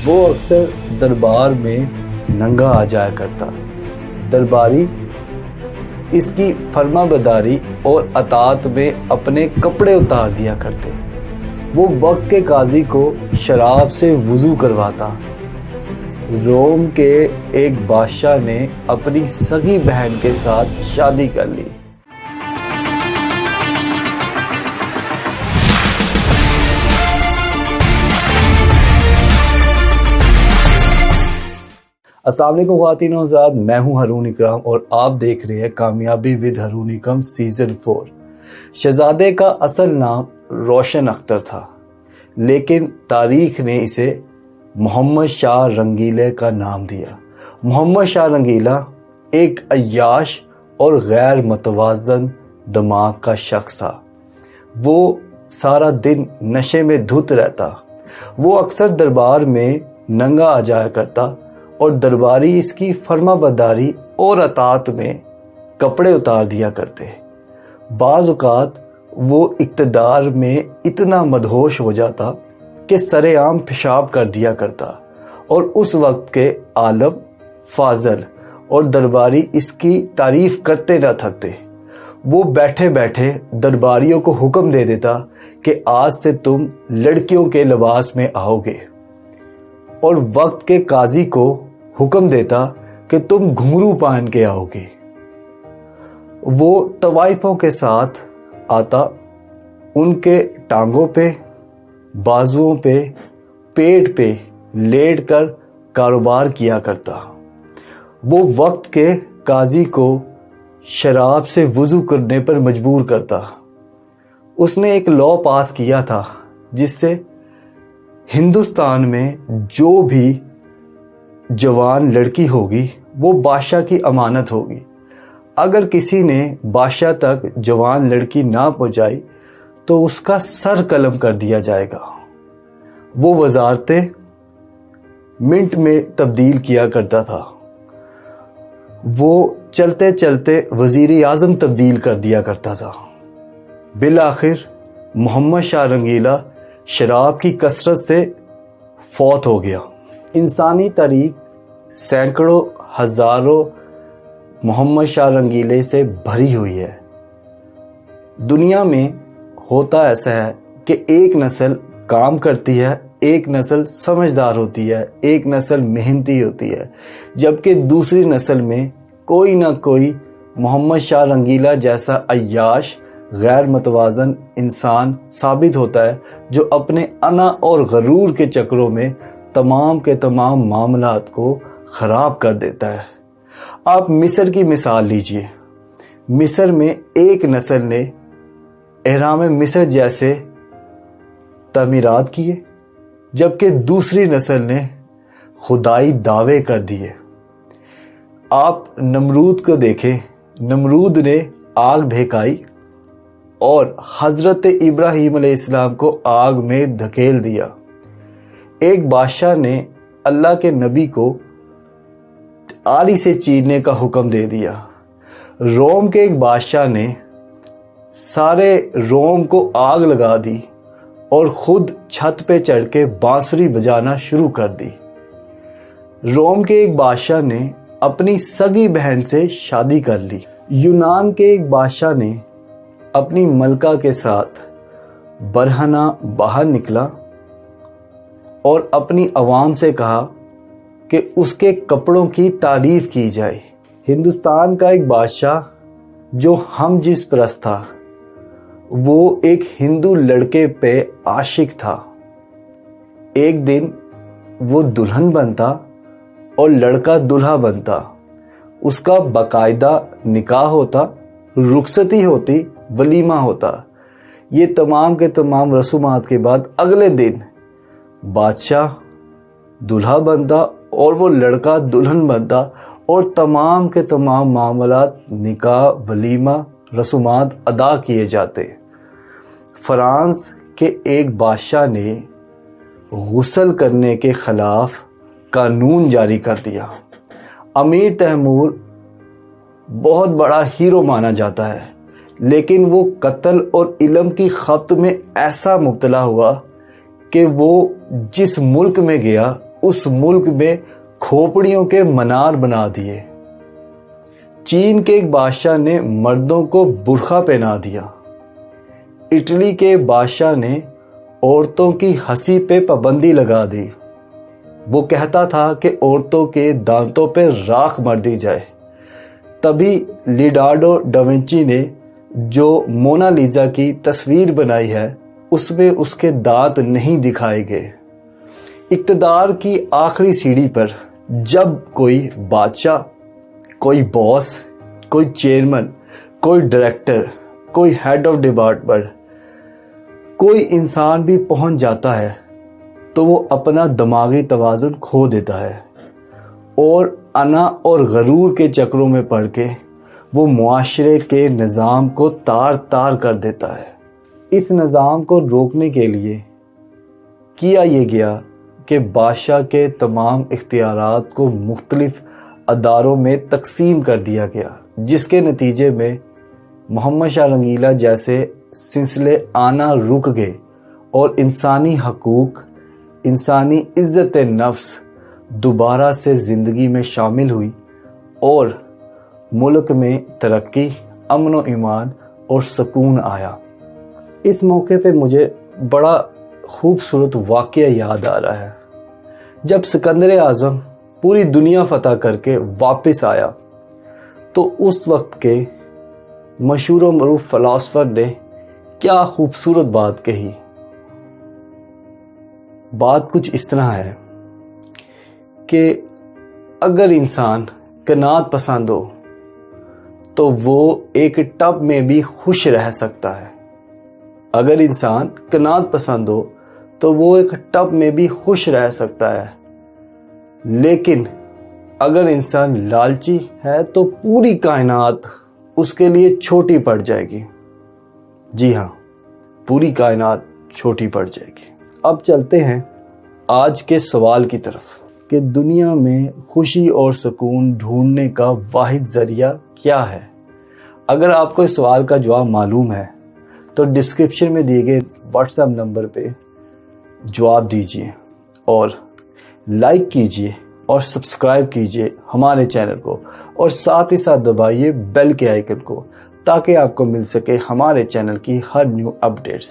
وہ اکثر دربار میں ننگا آ جایا کرتا۔ درباری اس کی فرما برداری اور اطاعت میں اپنے کپڑے اتار دیا کرتے۔ وہ وقت کے قاضی کو شراب سے وضو کرواتا۔ روم کے ایک بادشاہ نے اپنی سگی بہن کے ساتھ شادی کر لی۔ السلام علیکم خواتین و حضرات، میں ہوں ہارون اکرام اور آپ دیکھ رہے ہیں کامیابی ود ہارون اکرم سیزن 4۔ شہزادے کا اصل نام روشن اختر تھا، لیکن تاریخ نے اسے محمد شاہ رنگیلے کا نام دیا۔ محمد شاہ رنگیلا ایک عیاش اور غیر متوازن دماغ کا شخص تھا۔ وہ سارا دن نشے میں دھت رہتا۔ وہ اکثر دربار میں ننگا آ جایا کرتا اور درباری اس کی فرما برداری اور اطاعت میں کپڑے اتار دیا کرتے۔ بعض اوقات وہ اقتدار میں اتنا مدہوش ہو جاتا کہ سر عام پیشاب کر دیا کرتا، اور اس وقت کے عالم، فاضل اور درباری اس کی تعریف کرتے نہ تھکتے۔ وہ بیٹھے بیٹھے درباریوں کو حکم دے دیتا کہ آج سے تم لڑکیوں کے لباس میں آؤ گے، اور وقت کے قاضی کو حکم دیتا کہ تم گھنگرو پہن کے آؤ گے۔ وہ طوائفوں کے ساتھ آتا، ان کے ٹانگوں پہ، بازوؤں پہ، پیٹ پہ لیٹ کر کاروبار کیا کرتا۔ وہ وقت کے قاضی کو شراب سے وضو کرنے پر مجبور کرتا۔ اس نے ایک لاء پاس کیا تھا جس سے ہندوستان میں جو بھی جوان لڑکی ہوگی وہ بادشاہ کی امانت ہوگی۔ اگر کسی نے بادشاہ تک جوان لڑکی نہ پہنچائی تو اس کا سر قلم کر دیا جائے گا۔ وہ وزارتیں منٹ میں تبدیل کیا کرتا تھا۔ وہ چلتے چلتے وزیر اعظم تبدیل کر دیا کرتا تھا۔ بالآخر محمد شاہ رنگیلا شراب کی کثرت سے فوت ہو گیا۔ انسانی تاریخ سینکڑوں ہزاروں محمد شاہ رنگیلے سے بھری ہوئی ہے۔ دنیا میں ہوتا ایسا ہے کہ ایک نسل کام کرتی ہے، ایک نسل سمجھدار ہوتی ہے، ایک نسل محنتی ہوتی ہے، جبکہ دوسری نسل میں کوئی نہ کوئی محمد شاہ رنگیلا جیسا عیاش، غیر متوازن انسان ثابت ہوتا ہے جو اپنے انا اور غرور کے چکروں میں تمام کے تمام معاملات کو خراب کر دیتا ہے۔ آپ مصر کی مثال لیجئے۔ مصر میں ایک نسل نے اہرام مصر جیسے تعمیرات کیے، جبکہ دوسری نسل نے خدائی دعوے کر دیے۔ آپ نمرود کو دیکھیں۔ نمرود نے آگ بھیکائی اور حضرت ابراہیم علیہ السلام کو آگ میں دھکیل دیا۔ ایک بادشاہ نے اللہ کے نبی کو آری سے چیرنے کا حکم دے دیا۔ روم کے ایک بادشاہ نے سارے روم کو آگ لگا دی اور خود چھت پہ چڑھ کے بانسری بجانا شروع کر دی۔ روم کے ایک بادشاہ نے اپنی سگی بہن سے شادی کر لی۔ یونان کے ایک بادشاہ نے اپنی ملکہ کے ساتھ برہنہ باہر نکلا اور اپنی عوام سے کہا کہ اس کے کپڑوں کی تعریف کی جائے۔ ہندوستان کا ایک بادشاہ جو ہم جس پرست تھا، وہ ایک ہندو لڑکے پہ عاشق تھا۔ ایک دن وہ دلہن بنتا اور لڑکا دلہا بنتا۔ اس کا باقاعدہ نکاح ہوتا، رخصتی ہوتی، ولیمہ ہوتا۔ یہ تمام کے تمام رسومات کے بعد اگلے دن بادشاہ دلہا بنتا اور وہ لڑکا دلہن بنتا، اور تمام کے تمام معاملات، نکاح، ولیمہ، رسومات ادا کیے جاتے۔ فرانس کے ایک بادشاہ نے غسل کرنے کے خلاف قانون جاری کر دیا۔ امیر تیمور بہت بڑا ہیرو مانا جاتا ہے، لیکن وہ قتل اور علم کی خبط میں ایسا مبتلا ہوا کہ وہ جس ملک میں گیا اس ملک میں کھوپڑیوں کے منار بنا دیے۔ چین کے ایک بادشاہ نے مردوں کو برقع پہنا دیا۔ اٹلی کے بادشاہ نے عورتوں کی ہنسی پہ پابندی لگا دی۔ وہ کہتا تھا کہ عورتوں کے دانتوں پہ راکھ مر دی جائے۔ تبھی لیونارڈو دا وینچی نے جو مونا لیزا کی تصویر بنائی ہے اس میں اس کے دانت نہیں دکھائے گئے۔ اقتدار کی آخری سیڑھی پر جب کوئی بادشاہ، کوئی باس، کوئی چیئرمین، کوئی ڈائریکٹر، کوئی ہیڈ آف ڈپارٹمنٹ، کوئی انسان بھی پہنچ جاتا ہے تو وہ اپنا دماغی توازن کھو دیتا ہے اور انا اور غرور کے چکروں میں پڑ کے وہ معاشرے کے نظام کو تار تار کر دیتا ہے۔ اس نظام کو روکنے کے لیے کیا یہ گیا کہ بادشاہ کے تمام اختیارات کو مختلف اداروں میں تقسیم کر دیا گیا، جس کے نتیجے میں محمد شاہ رنگیلا جیسے سلسلے آنا رک گئے اور انسانی حقوق، انسانی عزت نفس دوبارہ سے زندگی میں شامل ہوئی اور ملک میں ترقی، امن و ایمان اور سکون آیا۔ اس موقع پہ مجھے بڑا خوبصورت واقعہ یاد آ رہا ہے۔ جب سکندر اعظم پوری دنیا فتح کر کے واپس آیا تو اس وقت کے مشہور و معروف فلاسفر نے کیا خوبصورت بات کہی۔ بات کچھ اس طرح ہے کہ اگر انسان قناعت پسند ہو تو وہ ایک ٹب میں بھی خوش رہ سکتا ہے۔ اگر انسان قناعت پسند ہو تو وہ ایک ٹب میں بھی خوش رہ سکتا ہے، لیکن اگر انسان لالچی ہے تو پوری کائنات اس کے لیے چھوٹی پڑ جائے گی۔ جی ہاں، پوری کائنات چھوٹی پڑ جائے گی۔ اب چلتے ہیں آج کے سوال کی طرف کہ دنیا میں خوشی اور سکون ڈھونڈنے کا واحد ذریعہ کیا ہے؟ اگر آپ کو اس سوال کا جواب معلوم ہے تو ڈسکرپشن میں دیے گئے واٹس ایپ نمبر پہ جواب دیجیے اور لائک کیجیے اور سبسکرائب کیجیے ہمارے چینل کو، اور ساتھ ہی ساتھ دبائیے بیل کے آئیکن کو تاکہ آپ کو مل سکے ہمارے چینل کی ہر نیو اپڈیٹس۔